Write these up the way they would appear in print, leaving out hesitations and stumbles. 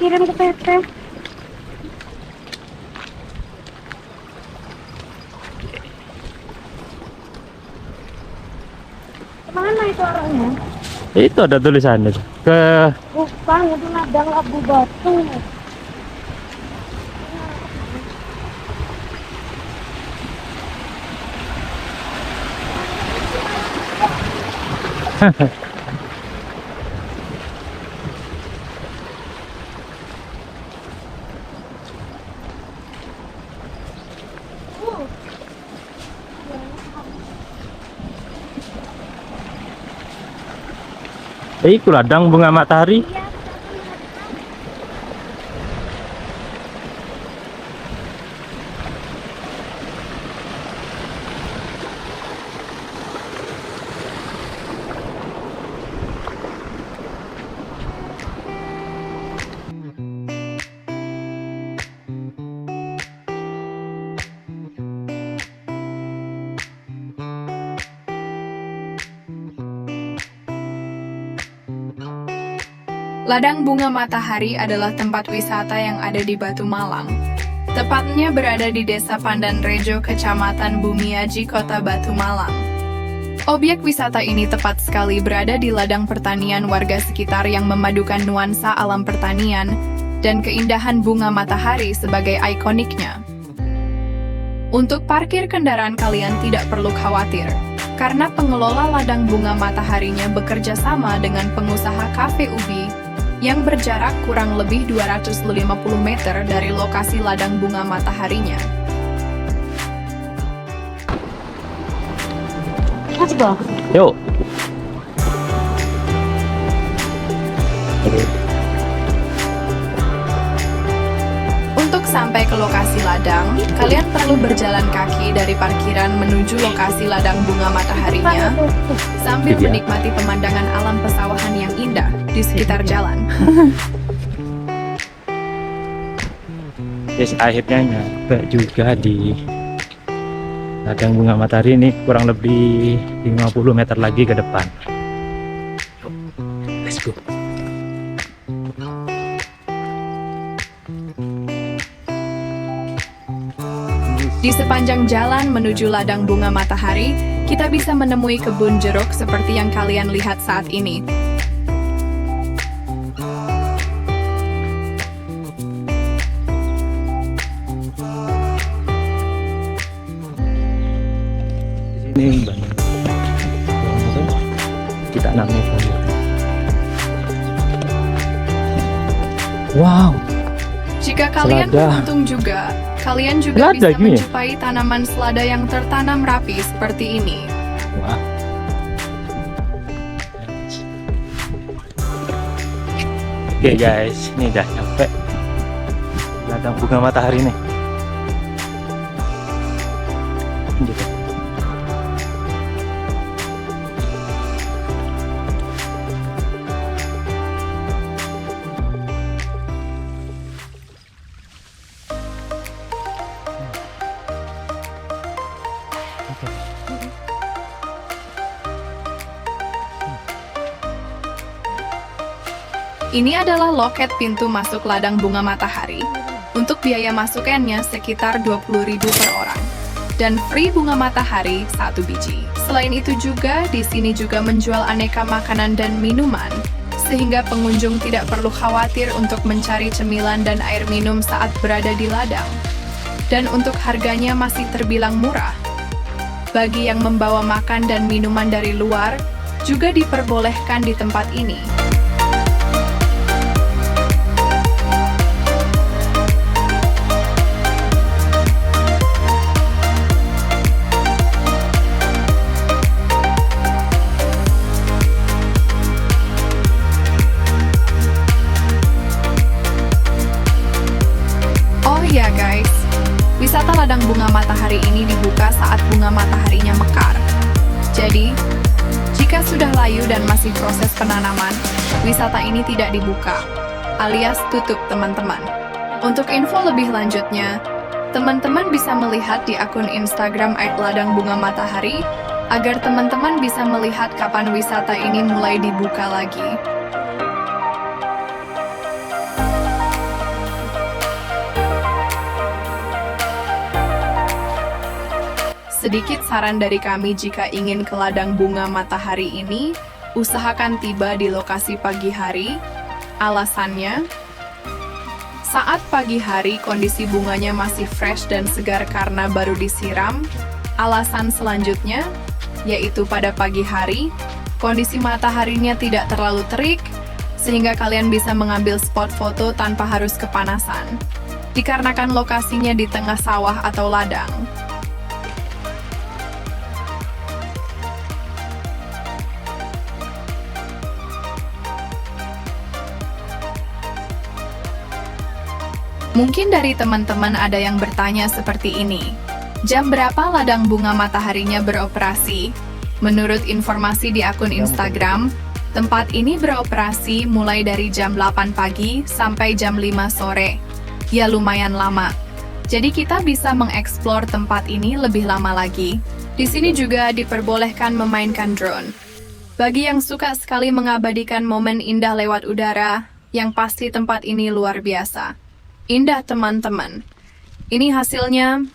kirim ke PT. Kemana itu arahnya? Itu ada tulisannya tuh. Ke Bukan, itu Ladang Labu Batu. Iku ladang bunga matahari. Ladang Bunga Matahari adalah tempat wisata yang ada di Batu Malang. Tepatnya berada di Desa Pandan Rejo, Kecamatan Bumiaji, Kota Batu Malang. Objek wisata ini tepat sekali berada di ladang pertanian warga sekitar yang memadukan nuansa alam pertanian dan keindahan bunga matahari sebagai ikoniknya. Untuk parkir kendaraan kalian tidak perlu khawatir, karena pengelola ladang bunga mataharinya bekerja sama dengan pengusaha Cafe Ubi yang berjarak kurang lebih 250 meter dari lokasi ladang bunga mataharinya. Let's go. Yuk. Untuk sampai ke lokasi ladang, kalian perlu berjalan kaki dari parkiran menuju lokasi ladang bunga mataharinya, sambil Iya. menikmati pemandangan alam pesawahan yang indah di sekitar jalan. Yes, akhirnya nyampe juga di ladang bunga matahari ini, kurang lebih 50 meter lagi ke depan. Yuk, let's go. Di sepanjang jalan menuju ladang bunga matahari, kita bisa menemui kebun jeruk seperti yang kalian lihat saat ini. Di sini banyak kita namanya banyak. Wow, Jika kalian Selada. beruntung juga, kalian juga Selada bisa gini ya? menjumpai tanaman selada yang tertanam rapi seperti ini. wah. Oke guys, ini udah nyampe ladang bunga matahari nih. Gitu. Ini adalah loket pintu masuk ladang bunga matahari. Untuk biaya masukannya sekitar 20.000 per orang. Dan free bunga matahari 1 biji. Selain itu juga, di sini juga menjual aneka makanan dan minuman, sehingga pengunjung tidak perlu khawatir untuk mencari cemilan dan air minum saat berada di ladang. Dan untuk harganya masih terbilang murah. Bagi yang membawa makan dan minuman dari luar, juga diperbolehkan di tempat ini. Oh iya guys, wisata ladang bunga matahari ini dibuka saat bunga mataharinya mekar. Jadi, jika sudah layu dan masih proses penanaman, wisata ini tidak dibuka, alias tutup teman-teman. Untuk info lebih lanjutnya, teman-teman bisa melihat di akun Instagram @ladang_bunga_matahari agar teman-teman bisa melihat kapan wisata ini mulai dibuka lagi. Sedikit saran dari kami jika ingin ke ladang bunga matahari ini, usahakan tiba di lokasi pagi hari. Alasannya, saat pagi hari kondisi bunganya masih fresh dan segar karena baru disiram. Alasan selanjutnya, yaitu pada pagi hari, kondisi mataharinya tidak terlalu terik, sehingga kalian bisa mengambil spot foto tanpa harus kepanasan. Dikarenakan lokasinya di tengah sawah atau ladang. Mungkin dari teman-teman ada yang bertanya seperti ini. Jam berapa ladang bunga mataharinya beroperasi? Menurut informasi di akun Instagram, tempat ini beroperasi mulai dari jam 8 pagi sampai jam 5 sore. Ya lumayan lama. Jadi kita bisa mengeksplor tempat ini lebih lama lagi. Di sini juga diperbolehkan memainkan drone. Bagi yang suka sekali mengabadikan momen indah lewat udara, yang pasti tempat ini luar biasa. Indah teman-teman. Ini hasilnya.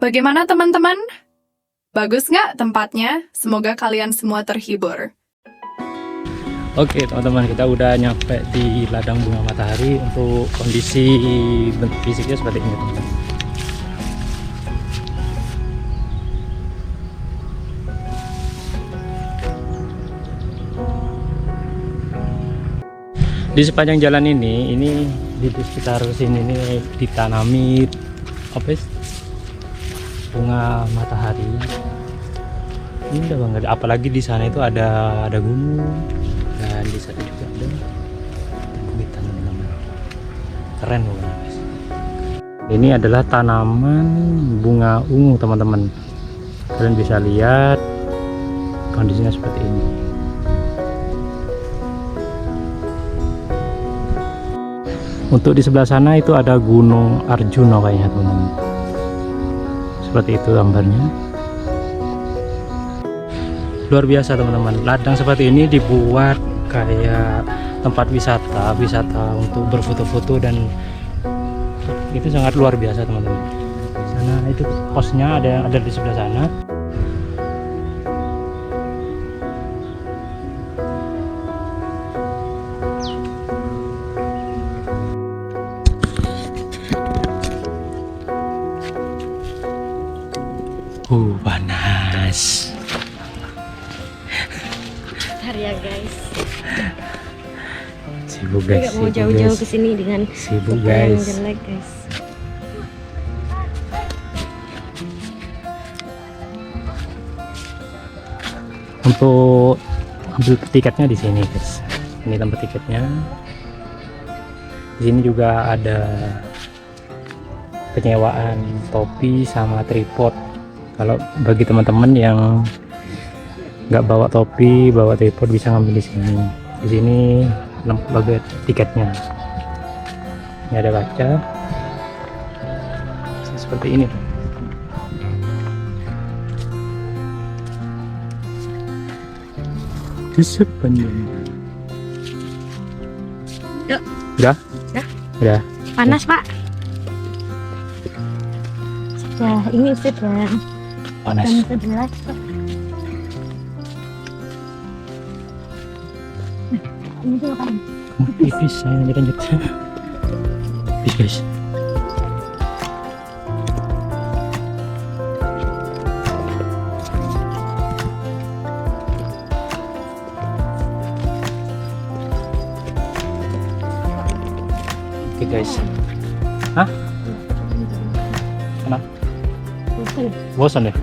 Bagaimana teman-teman? Bagus nggak tempatnya? Semoga kalian semua terhibur. Oke teman-teman, kita udah nyampe di ladang bunga matahari. Untuk kondisi bentuk fisiknya seperti ini teman-teman. Di sepanjang jalan ini di sekitar sini ini ditanami bunga matahari. Indah banget, apalagi di sana itu ada gunung dan di sana juga ada perbukitan teman-teman. Keren banget guys. Ini adalah tanaman bunga ungu teman-teman. Kalian bisa lihat kondisinya seperti ini. Untuk di sebelah sana itu ada Gunung Arjuna kayaknya teman-teman. Seperti itu gambarnya. Luar biasa teman-teman. Ladang seperti ini dibuat kayak tempat wisata untuk berfoto-foto, dan itu sangat luar biasa teman-teman. Sana itu posnya ada di sebelah sana. Panas. Bentar ya guys. Sibuk Saya guys. nggak mau jauh-jauh ke sini dengan Sibuk foto yang guys. jelek guys. Untuk ambil tiketnya di sini guys. Ini tempat tiketnya. Di sini juga ada penyewaan topi sama tripod. Kalau bagi teman-teman yang nggak bawa topi, bawa tripod, bisa ngambil di sini. Di sini bagi tiketnya. Ini ada kaca. Seperti ini. Di sepanjang. Yuk. Udah? Udah. Udah. Panas pak. Sudah, ini sudah Panas. jam 11 pak. Ini tuh kan. Pipis, saya lanjut. Pipis guys. Oke guys. Hah? Kenapa? Bosan, Bosan deh.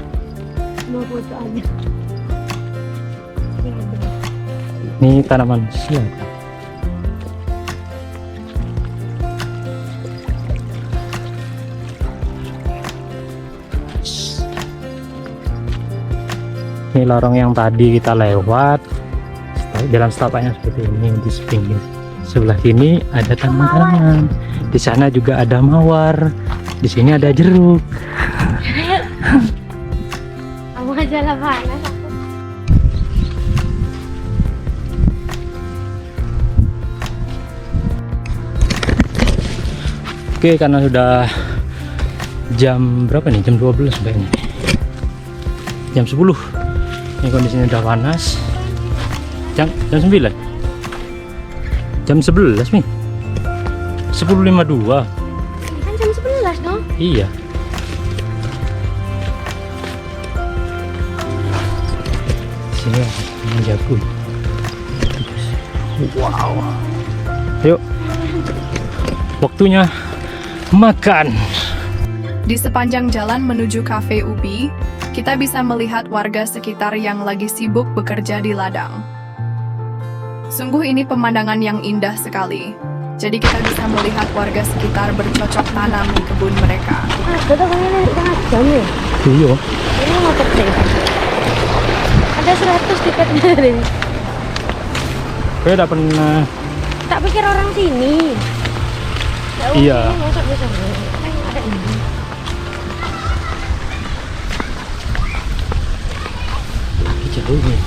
mau foto aja. Ini tanaman siapa? Ini lorong yang tadi kita lewat. Jalan setapaknya seperti ini di pinggir. Sebelah sini ada tanaman-tanaman. Di sana juga ada mawar. Di sini ada jeruk. Kamu aja lah panas aku. Oke, karena sudah jam berapa nih? Jam 12 kayaknya. Jam 10. Ini kondisinya udah panas. Jam 9. Jam 11 nih. 10.52. Kan jam 11 dong. Iya. Sini ada jagung. Wow. Yuk. Waktunya makan. Di sepanjang jalan menuju Cafe Ubi, kita bisa melihat warga sekitar yang lagi sibuk bekerja di ladang. Sungguh ini pemandangan yang indah sekali. Jadi kita bisa melihat warga sekitar bercocok tanam di kebun mereka. Ah, betul kan ini setengah jam ya. Iya. Ini mau deh. Ada 100 tiketnya ini. Saya udah pernah. Tak pikir orang sini. Ya, Iya. ini masuk bisa. Kan ada ini. Jauh nih.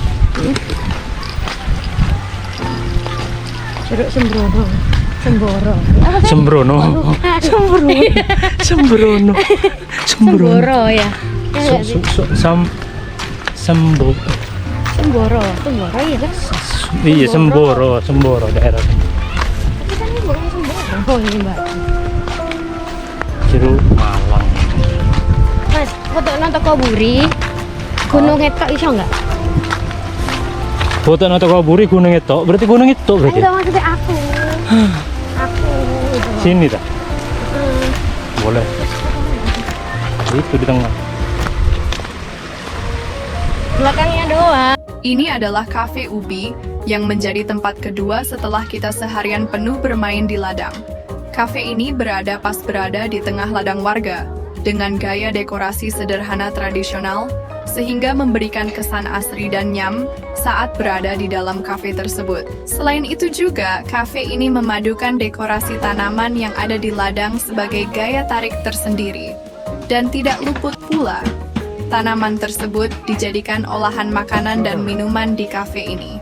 Jeruk sembrono. Semboro. Sembrono. Sembrono. Sembrono. Semboro ya. Ya nggak sih? Semboro. Semboro. Semboro iya kan? Iya, Semboro daerah. Tapi kan ini bukan semboro. Oh ini mbak. Jeruk Malang. Mas, foto nonton Koburi. Gunung Etok iso nggak? Foto nonton Kaburi Gunung Etok. Berarti Gunung Etok berarti. Enggak maksudnya aku. Aku gitu. Sini tak? Hmm. Boleh. Itu di tengah. Belakangnya doang. Ini adalah Cafe Ubi yang menjadi tempat kedua setelah kita seharian penuh bermain di ladang. Cafe ini berada di tengah ladang warga dengan gaya dekorasi sederhana tradisional sehingga memberikan kesan asri dan nyam saat berada di dalam kafe tersebut. Selain itu juga, kafe ini memadukan dekorasi tanaman yang ada di ladang sebagai gaya tarik tersendiri. Dan tidak luput pula, tanaman tersebut dijadikan olahan makanan dan minuman di kafe ini.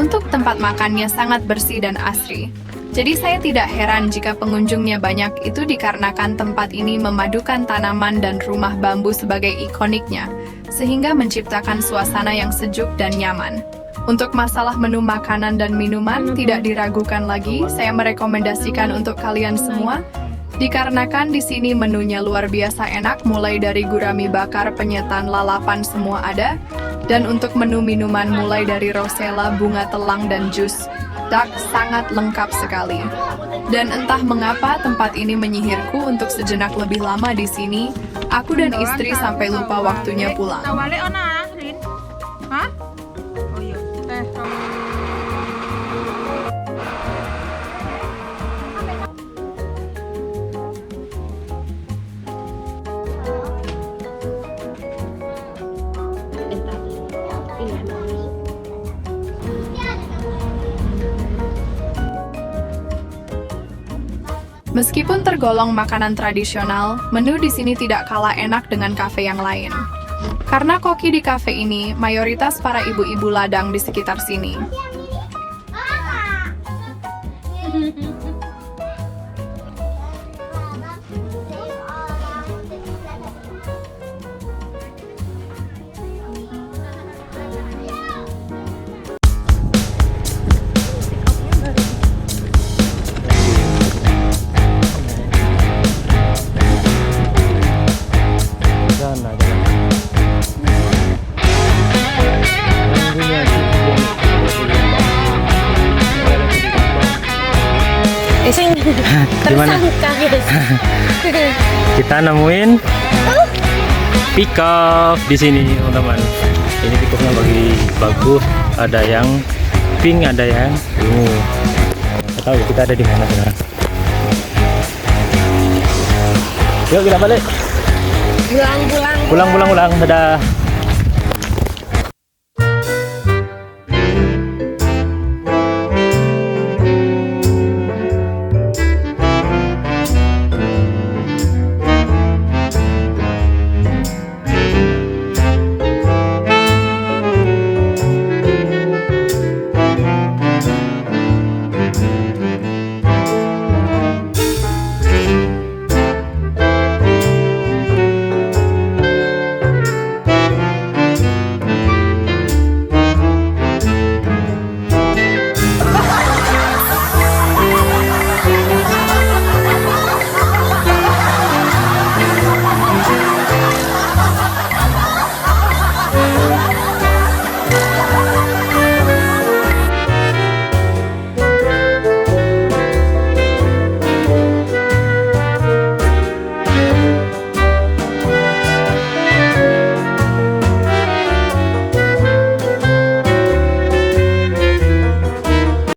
Untuk tempat makannya sangat bersih dan asri. Jadi saya tidak heran jika pengunjungnya banyak, itu dikarenakan tempat ini memadukan tanaman dan rumah bambu sebagai ikoniknya, sehingga menciptakan suasana yang sejuk dan nyaman. Untuk masalah menu makanan dan minuman, tidak diragukan lagi, saya merekomendasikan untuk kalian semua, dikarenakan di sini menunya luar biasa enak, mulai dari gurami bakar, penyetan, lalapan semua ada, dan untuk menu minuman mulai dari rosella, bunga telang, dan jus. Sangat lengkap sekali. Dan entah mengapa tempat ini menyihirku untuk sejenak lebih lama di sini. Aku dan istri sampai lupa waktunya pulang. Meskipun tergolong makanan tradisional, menu di sini tidak kalah enak dengan kafe yang lain. Karena koki di kafe ini mayoritas para ibu-ibu ladang di sekitar sini. Gimana? Kita nemuin peacock di sini, teman-teman. Ini peacocknya bagus. Ada yang pink, ada yang ungu. Nggak tahu kita ada di mana sekarang. Yuk kita balik. Pulang. Dadah.